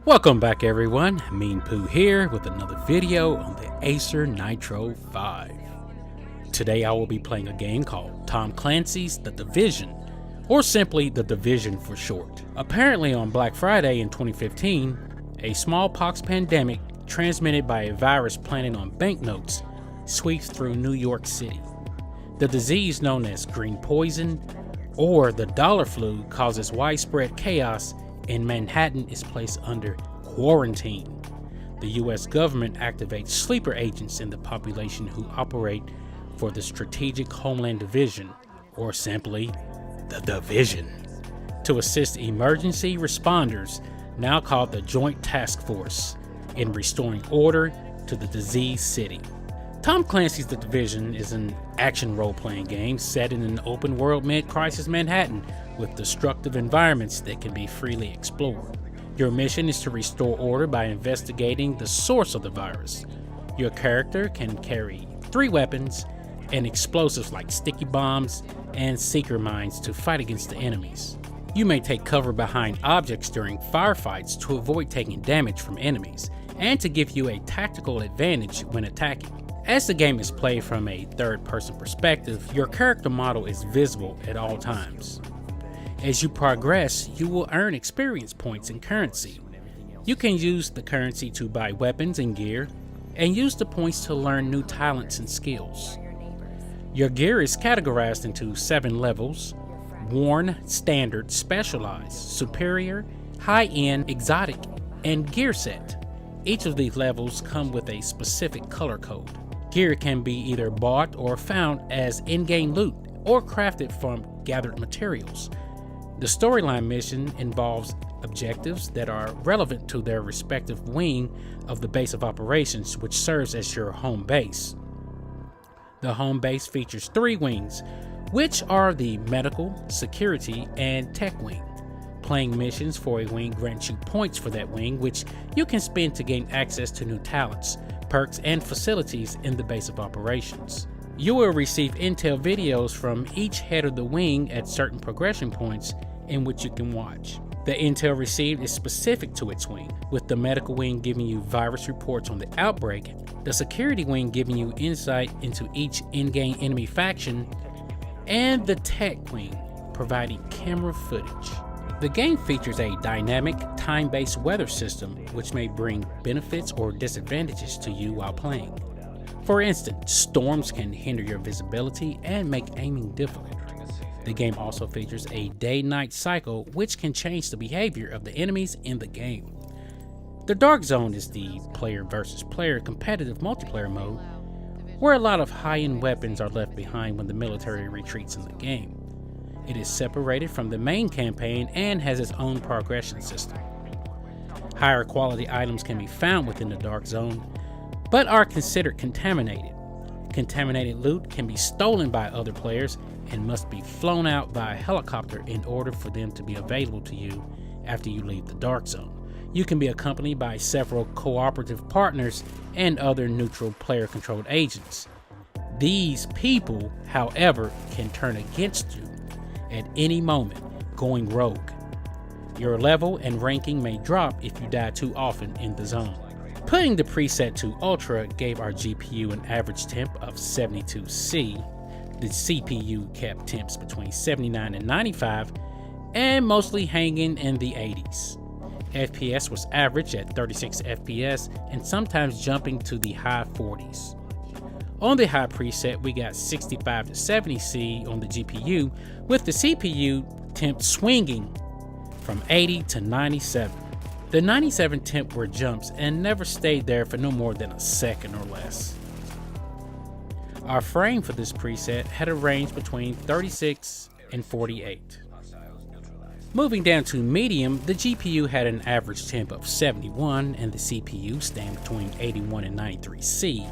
Welcome back everyone, Meanpooh here with another video on the Acer Nitro 5. Today I will be playing a game called Tom Clancy's The Division, or simply The Division for short. Apparently on Black Friday in 2015, a smallpox pandemic transmitted by a virus planted on banknotes sweeps through New York City. The disease known as green poison or the dollar flu causes widespread chaos, and Manhattan is placed under quarantine. The US government activates sleeper agents in the population who operate for the Strategic Homeland Division, or simply the Division, to assist emergency responders, now called the Joint Task Force, in restoring order to the diseased city. Tom Clancy's The Division is an action role-playing game set in an open-world mid-crisis Manhattan with destructive environments that can be freely explored. Your mission is to restore order by investigating the source of the virus. Your character can carry 3 weapons and explosives like sticky bombs and seeker mines to fight against the enemies. You may take cover behind objects during firefights to avoid taking damage from enemies and to give you a tactical advantage when attacking. As the game is played from a third-person perspective, your character model is visible at all times. As you progress, you will earn experience points and currency. You can use the currency to buy weapons and gear, and use the points to learn new talents and skills. Your gear is categorized into 7 levels: worn, standard, specialized, superior, high-end, exotic, and gear set. Each of these levels come with a specific color code. Gear can be either bought or found as in-game loot or crafted from gathered materials. The storyline mission involves objectives that are relevant to their respective wing of the base of operations, which serves as your home base. The home base features 3 wings, which are the medical, security, and tech wing. Playing missions for a wing grants you points for that wing, which you can spend to gain access to new talents, perks, and facilities in the base of operations. You will receive intel videos from each head of the wing at certain progression points in which you can watch. The intel received is specific to its wing, with the medical wing giving you virus reports on the outbreak, the security wing giving you insight into each in-game enemy faction, and the tech wing providing camera footage. The game features a dynamic, time-based weather system which may bring benefits or disadvantages to you while playing. For instance, storms can hinder your visibility and make aiming difficult. The game also features a day-night cycle which can change the behavior of the enemies in the game. The Dark Zone is the player versus player competitive multiplayer mode, where a lot of high-end weapons are left behind when the military retreats in the game. It is separated from the main campaign and has its own progression system. Higher quality items can be found within the Dark Zone, but are considered contaminated. Contaminated loot can be stolen by other players and must be flown out by a helicopter in order for them to be available to you after you leave the Dark Zone. You can be accompanied by several cooperative partners and other neutral player-controlled agents. These people, however, can turn against you at any moment, going rogue. Your level and ranking may drop if you die too often in the zone. Putting the preset to Ultra gave our GPU an average temp of 72°C. The CPU kept temps between 79 and 95, and mostly hanging in the 80s. FPS was average at 36 FPS and sometimes jumping to the high 40s. On the high preset, we got 65 to 70°C on the GPU, with the CPU temp swinging from 80 to 97. The 97 temp were jumps and never stayed there for no more than a second or less. Our frame for this preset had a range between 36 and 48. Moving down to medium, the GPU had an average temp of 71 and the CPU staying between 81 and 93°C.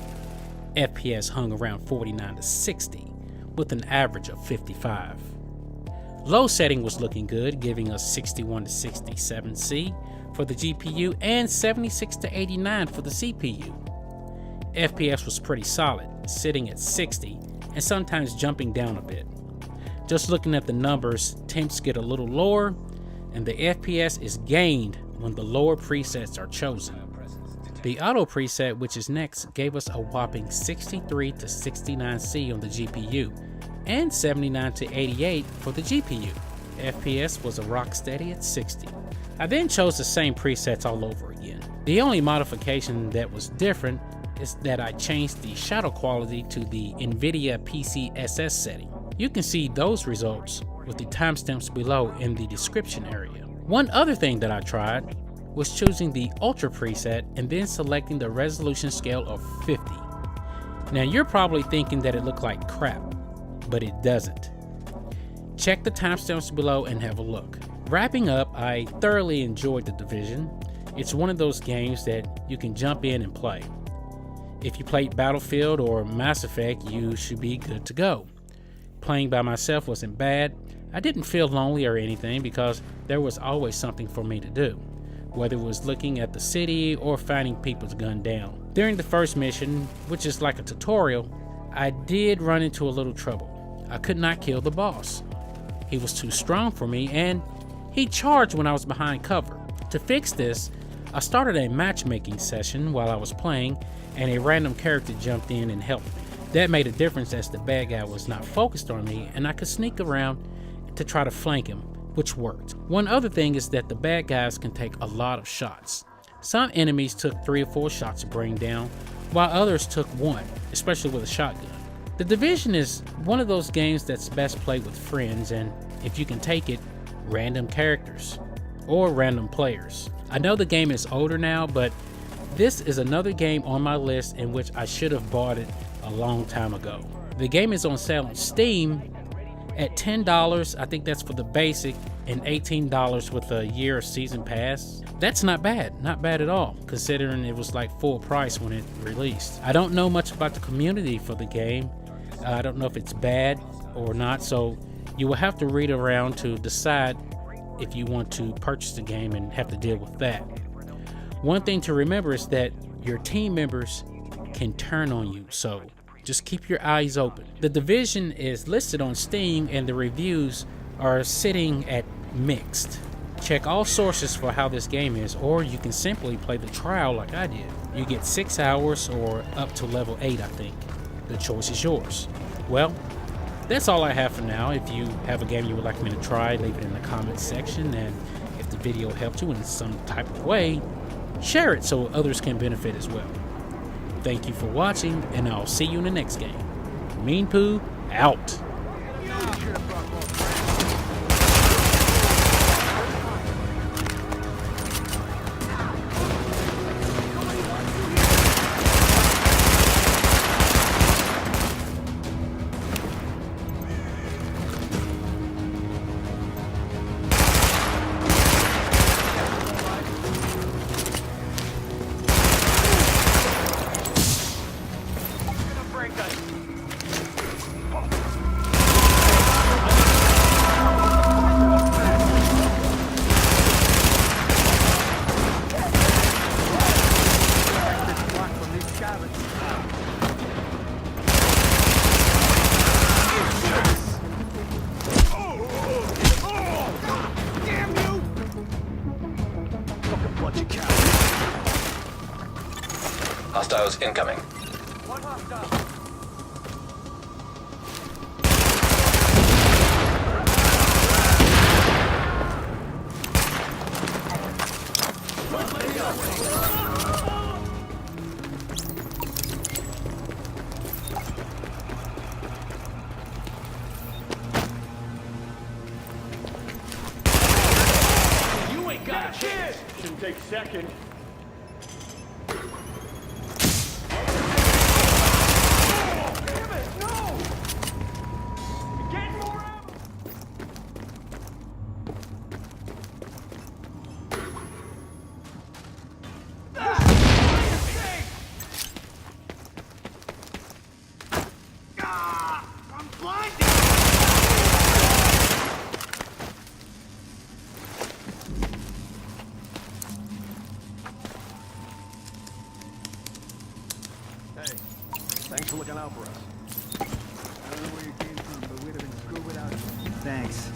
FPS hung around 49 to 60, with an average of 55. Low setting was looking good, giving us 61 to 67°C for the GPU and 76 to 89 for the CPU. FPS was pretty solid, sitting at 60 and sometimes jumping down a bit. Just looking at the numbers, temps get a little lower and the FPS is gained when the lower presets are chosen. The auto preset, which is next, gave us a whopping 63 to 69C on the GPU and 79 to 88 for the GPU. FPS was a rock steady at 60. I then chose the same presets all over again. The only modification that was different is that I changed the shadow quality to the Nvidia PCSS setting. You can see those results with the timestamps below in the description area. One other thing that I tried was choosing the Ultra preset and then selecting the resolution scale of 50. Now you're probably thinking that it looked like crap, but it doesn't. Check the timestamps below and have a look. Wrapping up, I thoroughly enjoyed The Division. It's one of those games that you can jump in and play. If you played Battlefield or Mass Effect, you should be good to go. Playing by myself wasn't bad. I didn't feel lonely or anything because there was always something for me to do, whether it was looking at the city or finding people to gun down. During the first mission, which is like a tutorial, I did run into a little trouble. I could not kill the boss. He was too strong for me and he charged when I was behind cover. To fix this, I started a matchmaking session while I was playing and a random character jumped in and helped me. That made a difference as the bad guy was not focused on me and I could sneak around to try to flank him, which worked. One other thing is that the bad guys can take a lot of shots. Some enemies took 3 or 4 shots to bring down, while others took 1, especially with a shotgun. The Division is one of those games that's best played with friends, and if you can take it, random characters or random players. I know the game is older now, but this is another game on my list in which I should have bought it a long time ago. The game is on sale on Steam at $10, I think that's for the basic, and $18 with a year of season pass. That's not bad at all, considering it was like full price when it released. I don't know much about the community for the game. I don't know if it's bad or not, so you will have to read around to decide if you want to purchase the game and have to deal with that. One thing to remember is that your team members can turn on you, so just keep your eyes open. The Division is listed on Steam and the reviews are sitting at mixed. Check all sources for how this game is, or you can simply play the trial like I did. You get 6 hours or up to level 8, I think. The choice is yours. Well, that's all I have for now. If you have a game you would like me to try, leave it in the comments section, and if the video helped you in some type of way, share it so others can benefit as well. Thank you for watching, and I'll see you in the next game. Meanpooh, out. Hostiles incoming. One hostile. You ain't got a chance. Shouldn't take a second. Damn it, no! Get more ammo! I'm blinded! Hey, thanks for looking out for us. I don't know where you came from, but we'd have been screwed without you. Thanks.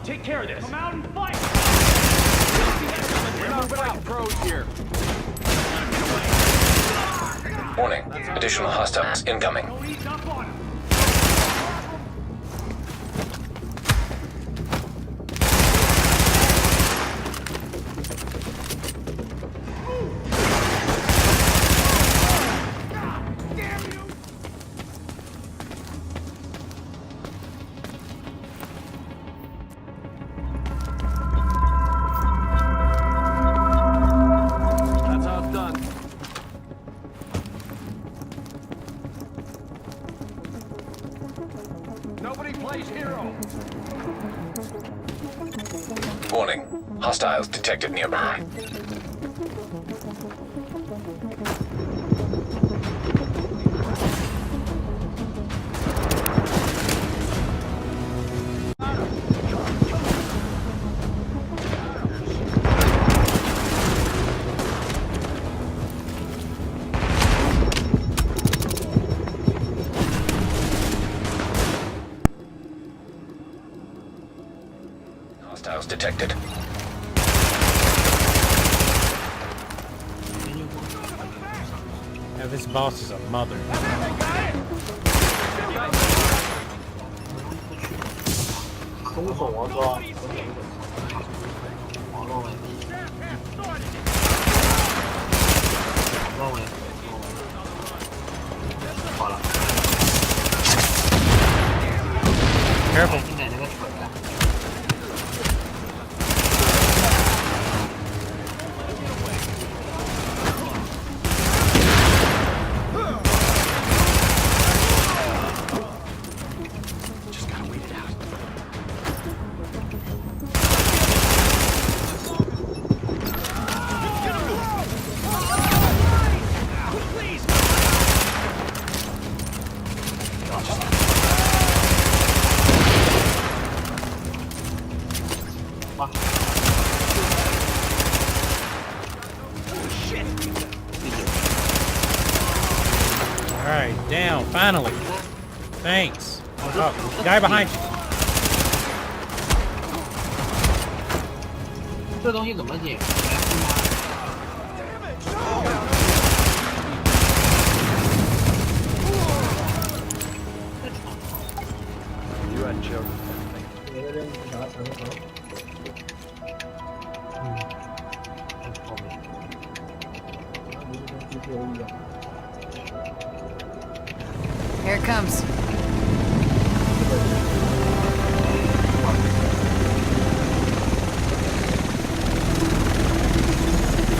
take care of this. Come out and fight! We're not fighting pros here. Warning. Additional hostiles incoming. Don't ease up on him! Damn you! That's how it's done. Nobody plays hero. Warning. Hostiles detected nearby. Hostiles detected. Now this boss is a mother. Careful. Alright, down, finally. Thanks. Oh, guy behind you. 这东西怎么解？ You had children. 别的任务啥成成？后面。Here it comes.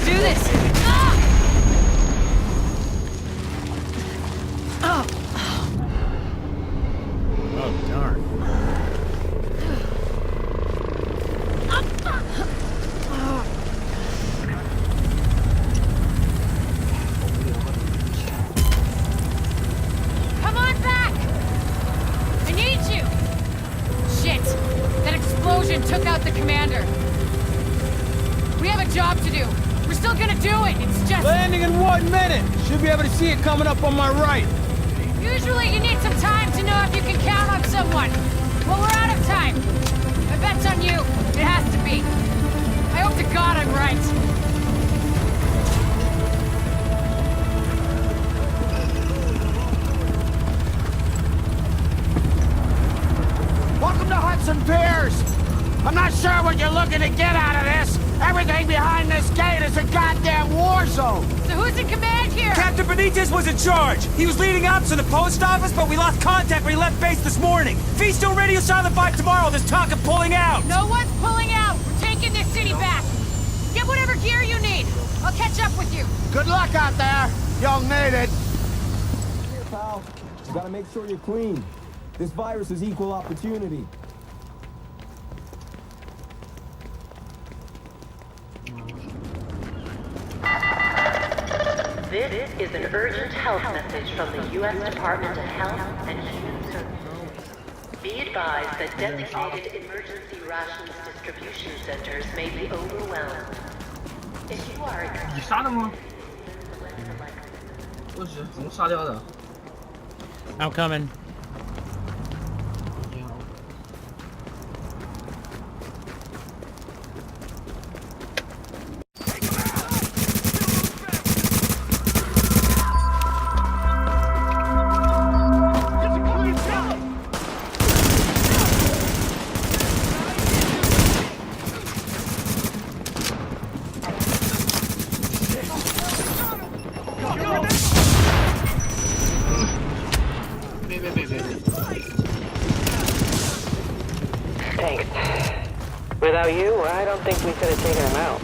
Do this! Ah! Oh. Oh, darn. Come on back! I need you! Shit! That explosion took out the commander. We have a job to do. We're still gonna do it. It's just... Landing in 1 minute! Should be able to see it coming up on my right. Usually you need some time to know if you can count on someone. Well, we're out of time. My bet's on you. It has to be. I hope to God I'm right. Welcome to Hudson Piers! I'm not sure what you're looking to get out of this. Everything behind this gate is a goddamn war zone. So who's in command here? Captain Benitez was in charge. He was leading ops in the post office, but we lost contact when he left base this morning. If he's still radio silent by tomorrow, there's talk of pulling out. No one's pulling out. We're taking this city back. Get whatever gear you need. I'll catch up with you. Good luck out there. You'll need it. Here, pal. You gotta make sure you're clean. This virus is equal opportunity. This is an urgent health message from the U.S. Department of Health and Human Services. Be advised that designated emergency rations distribution centers may be overwhelmed. If you are 你杀的吗？不是，怎么杀掉的？ I'm coming. Without you, I don't think we could have taken him out.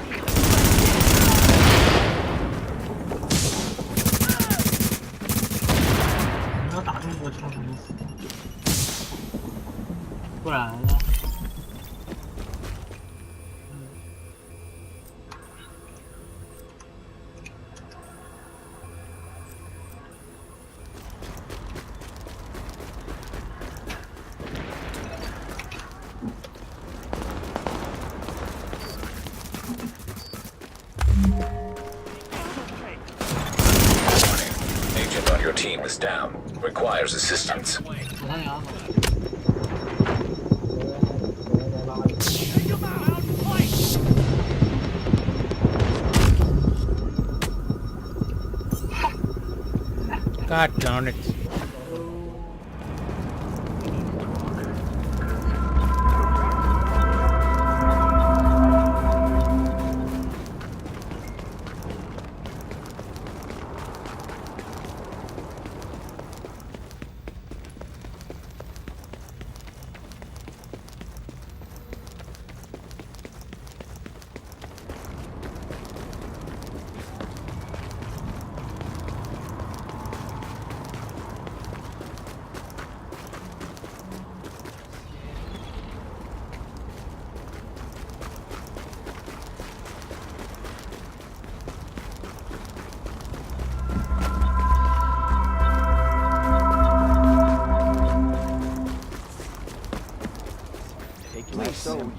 Agent on your team is down. Requires assistance. God darn it.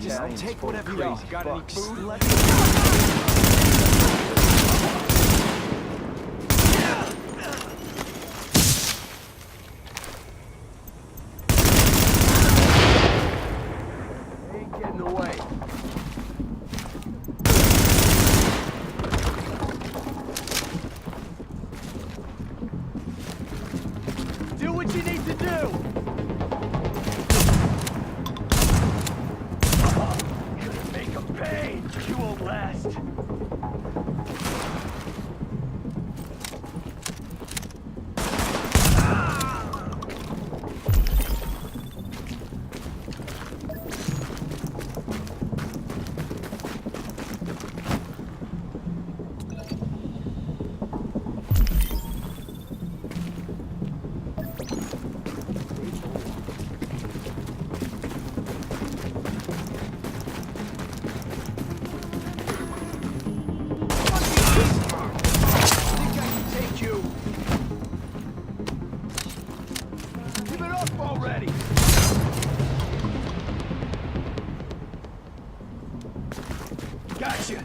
Just take whatever you want. Got any food? Ain't getting away. Do what you need to do. You won't last. Already. Gotcha.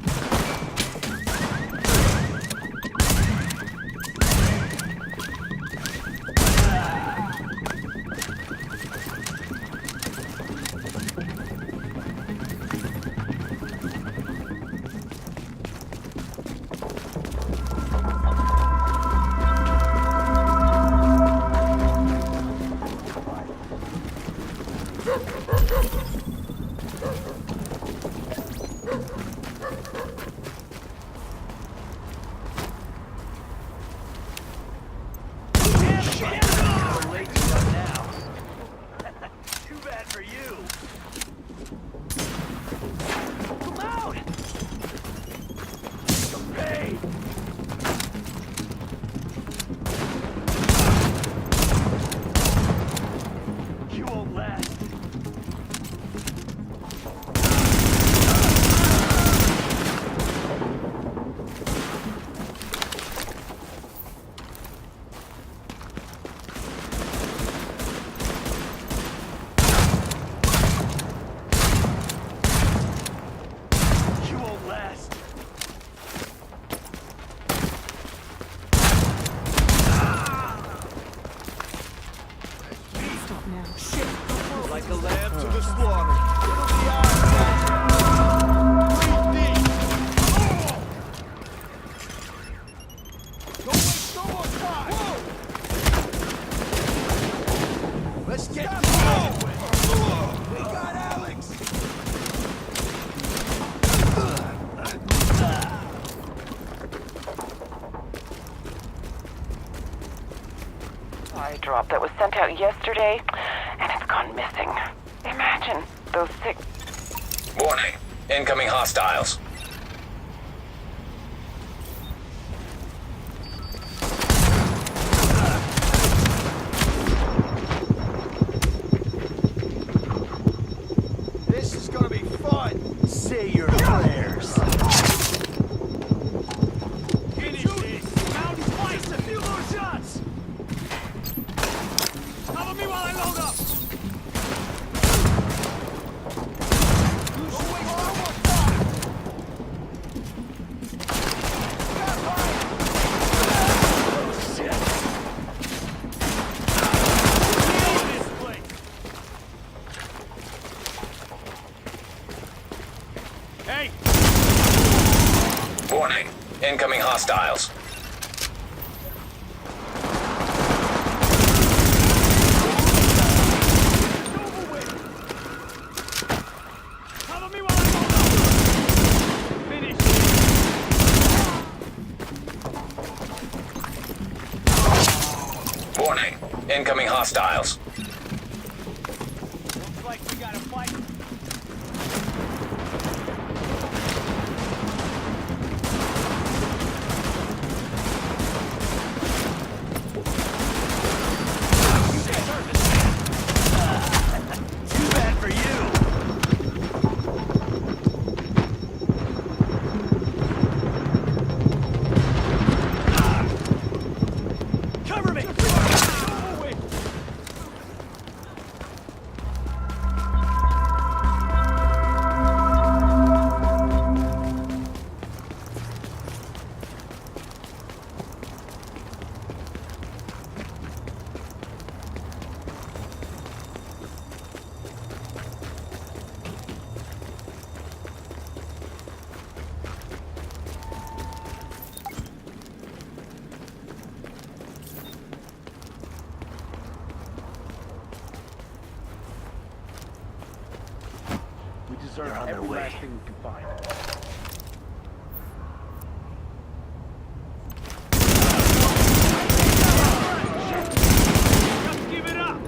Like a lamb to the slaughter. It'll be breathe deep. Don't waste no more time. Whoa. Let's get going. We got Alex. Eye drop that was sent out yesterday, and it's gone missing. Imagine those 6 Warning. Incoming hostiles. This is gonna be fun. Say your prayers. Finish this. Mountain twice. A few more shots. Cover me while I load up. Hey! Warning. Incoming hostiles. Cover me while I load up. Finish. Warning. Incoming hostiles. Looks like we gotta fight. Too bad for you. Cover me. We deserve every last thing we can find. Just give it up.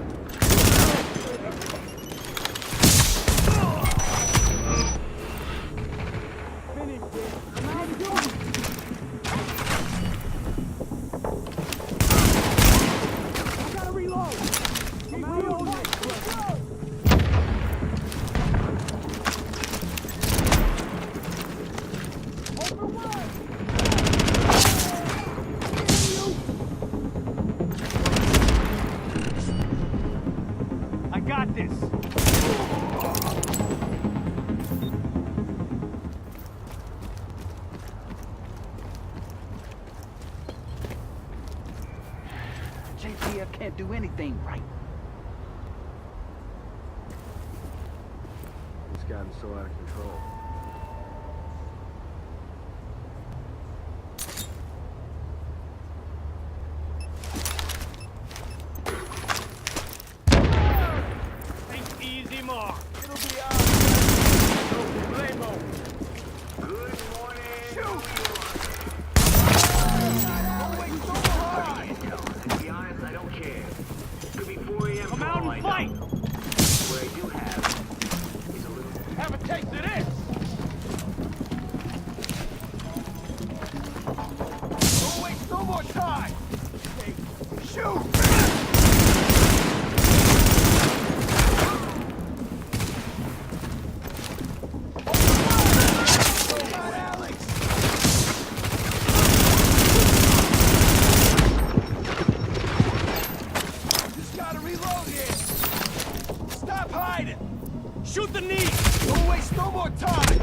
I gotta reload. Keep reloading. I got this. JTF can't do anything right. It's gotten so out of control. Think easy, Mark. It'll be out. Good morning. Shoot! To be honest, I don't care. Could be 4 a.m. Come out and fight! What I do have is a little... Have a taste of this! Don't waste no more time! Okay, shoot! Just gotta reload here! Stop hiding! Shoot the knee! Don't waste no more time!